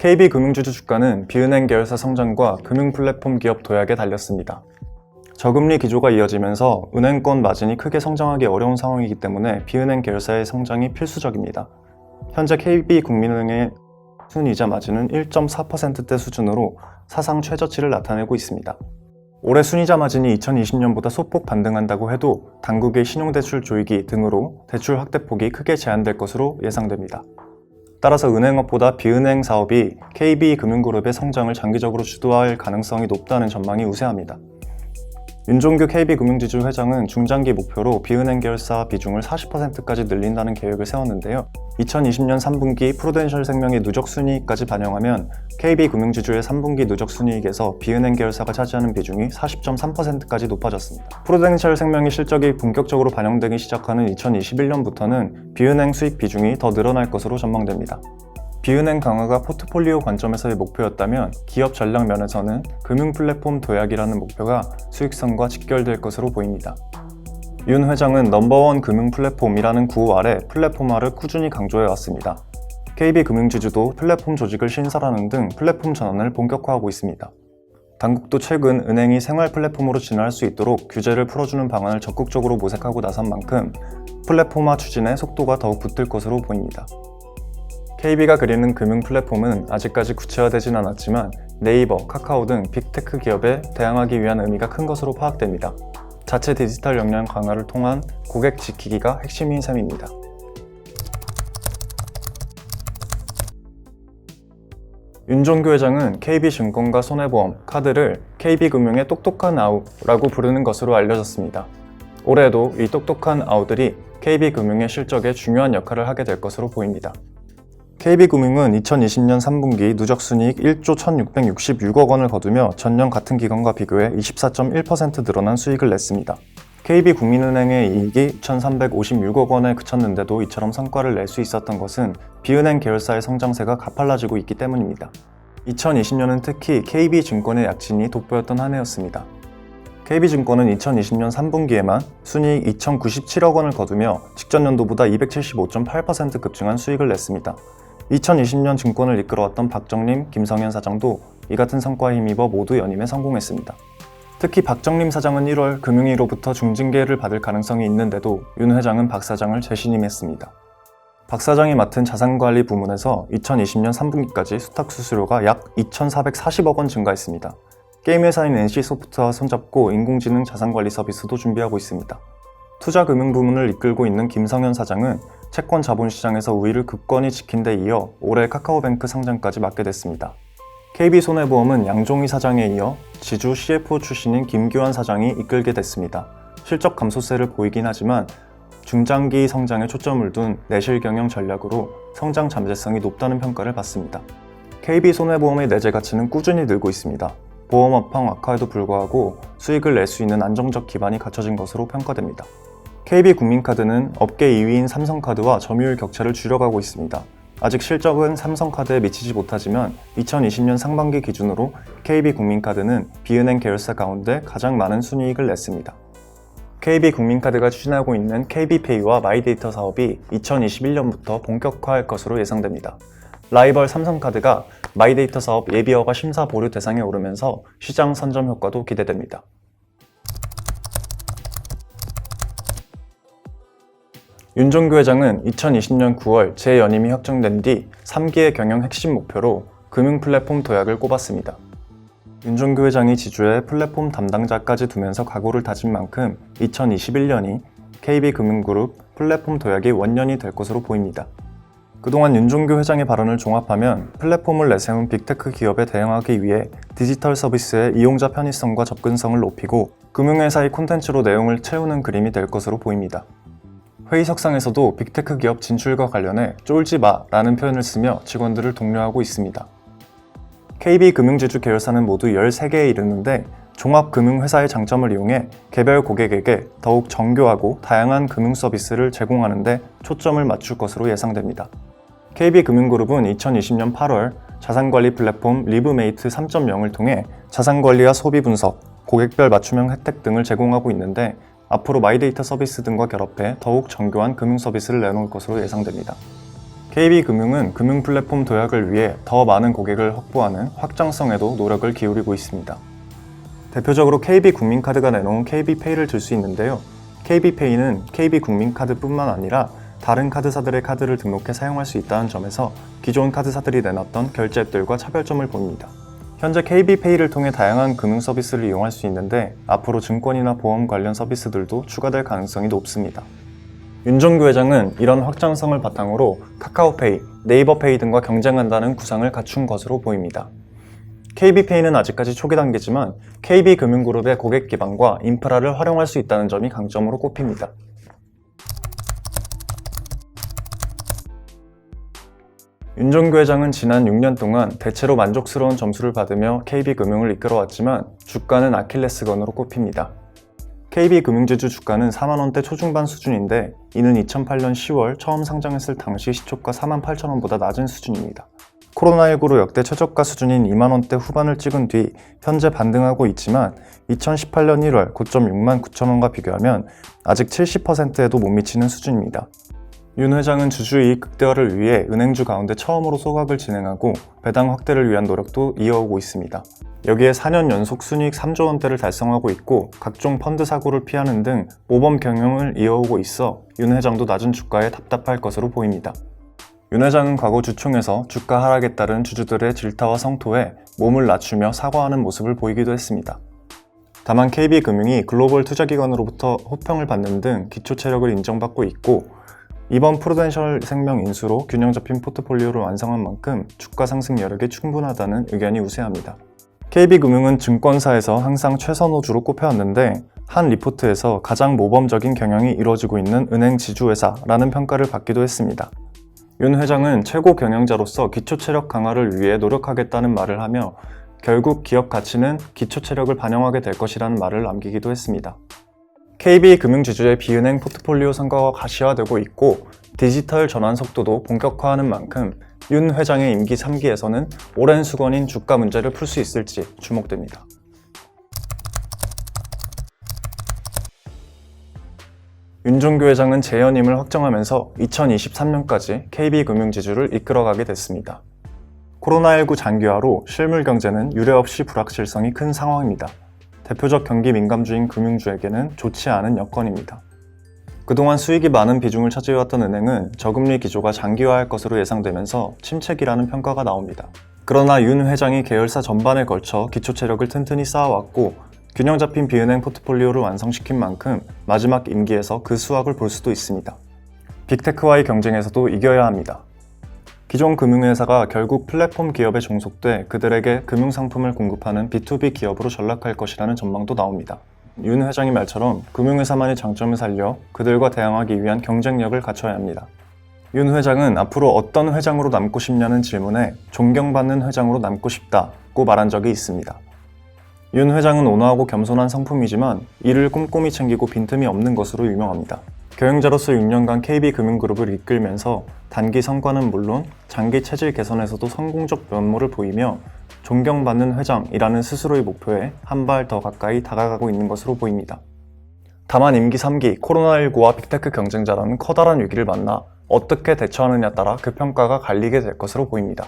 KB금융지주 주가는 비은행 계열사 성장과 금융 플랫폼 기업 도약에 달렸습니다. 저금리 기조가 이어지면서 은행권 마진이 크게 성장하기 어려운 상황이기 때문에 비은행 계열사의 성장이 필수적입니다. 현재 KB국민은행의 순이자 마진은 1.4%대 수준으로 사상 최저치를 나타내고 있습니다. 올해 순이자 마진이 2020년보다 소폭 반등한다고 해도 당국의 신용대출 조이기 등으로 대출 확대폭이 크게 제한될 것으로 예상됩니다. 따라서 은행업보다 비은행 사업이 KB금융그룹의 성장을 장기적으로 주도할 가능성이 높다는 전망이 우세합니다. 윤종규 KB금융지주 회장은 중장기 목표로 비은행 계열사 비중을 40%까지 늘린다는 계획을 세웠는데요. 2020년 3분기 프루덴셜 생명의 누적 순이익까지 반영하면 KB금융지주의 3분기 누적 순이익에서 비은행 계열사가 차지하는 비중이 40.3%까지 높아졌습니다. 프루덴셜 생명의 실적이 본격적으로 반영되기 시작하는 2021년부터는 비은행 수익 비중이 더 늘어날 것으로 전망됩니다. 비은행 강화가 포트폴리오 관점에서의 목표였다면 기업 전략 면에서는 금융 플랫폼 도약이라는 목표가 수익성과 직결될 것으로 보입니다. 윤 회장은 넘버원 금융 플랫폼이라는 구호 아래 플랫폼화를 꾸준히 강조해 왔습니다. KB금융지주도 플랫폼 조직을 신설하는 등 플랫폼 전환을 본격화하고 있습니다. 당국도 최근 은행이 생활 플랫폼으로 진화할 수 있도록 규제를 풀어주는 방안을 적극적으로 모색하고 나선 만큼 플랫폼화 추진에 속도가 더욱 붙을 것으로 보입니다. KB가 그리는 금융 플랫폼은 아직까지 구체화되진 않았지만 네이버, 카카오 등 빅테크 기업에 대항하기 위한 의미가 큰 것으로 파악됩니다. 자체 디지털 역량 강화를 통한 고객 지키기가 핵심인 셈입니다. 윤종규 회장은 KB증권과 손해보험, 카드를 KB금융의 똑똑한 아우라고 부르는 것으로 알려졌습니다. 올해에도 이 똑똑한 아우들이 KB금융의 실적에 중요한 역할을 하게 될 것으로 보입니다. KB금융은 2020년 3분기 누적순이익 1조 1666억 원을 거두며 전년 같은 기간과 비교해 24.1% 늘어난 수익을 냈습니다. KB국민은행의 이익이 1,356억 원에 그쳤는데도 이처럼 성과를 낼 수 있었던 것은 비은행 계열사의 성장세가 가팔라지고 있기 때문입니다. 2020년은 특히 KB증권의 약진이 돋보였던 한 해였습니다. KB증권은 2020년 3분기에만 순이익 2,097억 원을 거두며 직전 연도보다 275.8% 급증한 수익을 냈습니다. 2020년 증권을 이끌어왔던 박정림, 김성현 사장도 이 같은 성과에 힘입어 모두 연임에 성공했습니다. 특히 박정림 사장은 1월 금융위로부터 중징계를 받을 가능성이 있는데도 윤 회장은 박 사장을 재신임했습니다. 박 사장이 맡은 자산관리 부문에서 2020년 3분기까지 수탁 수수료가 약 2,440억 원 증가했습니다. 게임 회사인 NC소프트와 손잡고 인공지능 자산관리 서비스도 준비하고 있습니다. 투자금융 부문을 이끌고 있는 김성현 사장은 채권 자본시장에서 우위를 굳건히 지킨 데 이어 올해 카카오뱅크 상장까지 맡게 됐습니다. KB손해보험은 양종희 사장에 이어 지주 CFO 출신인 김규환 사장이 이끌게 됐습니다. 실적 감소세를 보이긴 하지만 중장기 성장에 초점을 둔 내실 경영 전략으로 성장 잠재성이 높다는 평가를 받습니다. KB손해보험의 내재 가치는 꾸준히 늘고 있습니다. 보험 업황 악화에도 불구하고 수익을 낼 수 있는 안정적 기반이 갖춰진 것으로 평가됩니다. KB국민카드는 업계 2위인 삼성카드와 점유율 격차를 줄여가고 있습니다. 아직 실적은 삼성카드에 미치지 못하지만 2020년 상반기 기준으로 KB국민카드는 비은행 계열사 가운데 가장 많은 순이익을 냈습니다. KB국민카드가 추진하고 있는 KB페이와 마이데이터 사업이 2021년부터 본격화할 것으로 예상됩니다. 라이벌 삼성카드가 마이데이터 사업 예비허가 심사 보류 대상에 오르면서 시장 선점 효과도 기대됩니다. 윤종규 회장은 2020년 9월 재연임이 확정된 뒤 3기의 경영 핵심 목표로 금융 플랫폼 도약을 꼽았습니다. 윤종규 회장이 지주에 플랫폼 담당자까지 두면서 각오를 다진 만큼 2021년이 KB금융그룹 플랫폼 도약의 원년이 될 것으로 보입니다. 그동안 윤종규 회장의 발언을 종합하면 플랫폼을 내세운 빅테크 기업에 대응하기 위해 디지털 서비스의 이용자 편의성과 접근성을 높이고 금융회사의 콘텐츠로 내용을 채우는 그림이 될 것으로 보입니다. 회의석상에서도 빅테크 기업 진출과 관련해 쫄지 마라는 표현을 쓰며 직원들을 독려하고 있습니다. KB금융지주 계열사는 모두 13개에 이르는데 종합금융회사의 장점을 이용해 개별 고객에게 더욱 정교하고 다양한 금융 서비스를 제공하는 데 초점을 맞출 것으로 예상됩니다. KB금융그룹은 2020년 8월 자산관리 플랫폼 리브메이트 3.0을 통해 자산관리와 소비 분석, 고객별 맞춤형 혜택 등을 제공하고 있는데 앞으로 마이데이터 서비스 등과 결합해 더욱 정교한 금융 서비스를 내놓을 것으로 예상됩니다. KB금융은 금융 플랫폼 도약을 위해 더 많은 고객을 확보하는 확장성에도 노력을 기울이고 있습니다. 대표적으로 KB국민카드가 내놓은 KB페이를 들 수 있는데요. KB페이는 KB국민카드뿐만 아니라 다른 카드사들의 카드를 등록해 사용할 수 있다는 점에서 기존 카드사들이 내놨던 결제 앱들과 차별점을 보입니다. 현재 KB페이를 통해 다양한 금융 서비스를 이용할 수 있는데 앞으로 증권이나 보험 관련 서비스들도 추가될 가능성이 높습니다. 윤종규 회장은 이런 확장성을 바탕으로 카카오페이, 네이버페이 등과 경쟁한다는 구상을 갖춘 것으로 보입니다. KB페이는 아직까지 초기 단계지만 KB금융그룹의 고객 기반과 인프라를 활용할 수 있다는 점이 강점으로 꼽힙니다. 윤종규 회장은 지난 6년 동안 대체로 만족스러운 점수를 받으며 KB금융을 이끌어왔지만 주가는 아킬레스건으로 꼽힙니다. KB금융지주 주가는 4만원대 초중반 수준인데 이는 2008년 10월 처음 상장했을 당시 시초가 48,000원보다 낮은 수준입니다. 코로나19로 역대 최저가 수준인 2만원대 후반을 찍은 뒤 현재 반등하고 있지만 2018년 1월 고점 6만 9천원과 비교하면 아직 70%에도 못 미치는 수준입니다. 윤 회장은 주주이익 극대화를 위해 은행주 가운데 처음으로 소각을 진행하고 배당 확대를 위한 노력도 이어오고 있습니다. 여기에 4년 연속 순이익 3조 원대를 달성하고 있고 각종 펀드 사고를 피하는 등 모범 경영을 이어오고 있어 윤 회장도 낮은 주가에 답답할 것으로 보입니다. 윤 회장은 과거 주총에서 주가 하락에 따른 주주들의 질타와 성토에 몸을 낮추며 사과하는 모습을 보이기도 했습니다. 다만 KB금융이 글로벌 투자기관으로부터 호평을 받는 등 기초 체력을 인정받고 있고 이번 프루덴셜 생명 인수로 균형 잡힌 포트폴리오를 완성한 만큼 주가 상승 여력이 충분하다는 의견이 우세합니다. KB금융은 증권사에서 항상 최선호주로 꼽혀왔는데 한 리포트에서 가장 모범적인 경영이 이루어지고 있는 은행 지주회사라는 평가를 받기도 했습니다. 윤 회장은 최고 경영자로서 기초 체력 강화를 위해 노력하겠다는 말을 하며 결국 기업 가치는 기초 체력을 반영하게 될 것이라는 말을 남기기도 했습니다. KB금융지주의 비은행 포트폴리오 성과가 가시화되고 있고 디지털 전환 속도도 본격화하는 만큼 윤 회장의 임기 3기에서는 오랜 수건인 주가 문제를 풀 수 있을지 주목됩니다. 윤종규 회장은 재연임을 확정하면서 2023년까지 KB금융지주를 이끌어가게 됐습니다. 코로나19 장기화로 실물 경제는 유례없이 불확실성이 큰 상황입니다. 대표적 경기 민감주인 금융주에게는 좋지 않은 여건입니다. 그동안 수익이 많은 비중을 차지해왔던 은행은 저금리 기조가 장기화할 것으로 예상되면서 침체기라는 평가가 나옵니다. 그러나 윤 회장이 계열사 전반에 걸쳐 기초 체력을 튼튼히 쌓아왔고 균형 잡힌 비은행 포트폴리오를 완성시킨 만큼 마지막 임기에서 그 수확을 볼 수도 있습니다. 빅테크와의 경쟁에서도 이겨야 합니다. 기존 금융회사가 결국 플랫폼 기업에 종속돼 그들에게 금융상품을 공급하는 B2B 기업으로 전락할 것이라는 전망도 나옵니다. 윤 회장의 말처럼 금융회사만의 장점을 살려 그들과 대항하기 위한 경쟁력을 갖춰야 합니다. 윤 회장은 앞으로 어떤 회장으로 남고 싶냐는 질문에 존경받는 회장으로 남고 싶다고 말한 적이 있습니다. 윤 회장은 온화하고 겸손한 성품이지만 일을 꼼꼼히 챙기고 빈틈이 없는 것으로 유명합니다. 경영자로서 6년간 KB금융그룹을 이끌면서 단기 성과는 물론 장기 체질 개선에서도 성공적 면모를 보이며 존경받는 회장이라는 스스로의 목표에 한 발 더 가까이 다가가고 있는 것으로 보입니다. 다만 임기 3기 코로나19와 빅테크 경쟁자라는 커다란 위기를 만나 어떻게 대처하느냐에 따라 그 평가가 갈리게 될 것으로 보입니다.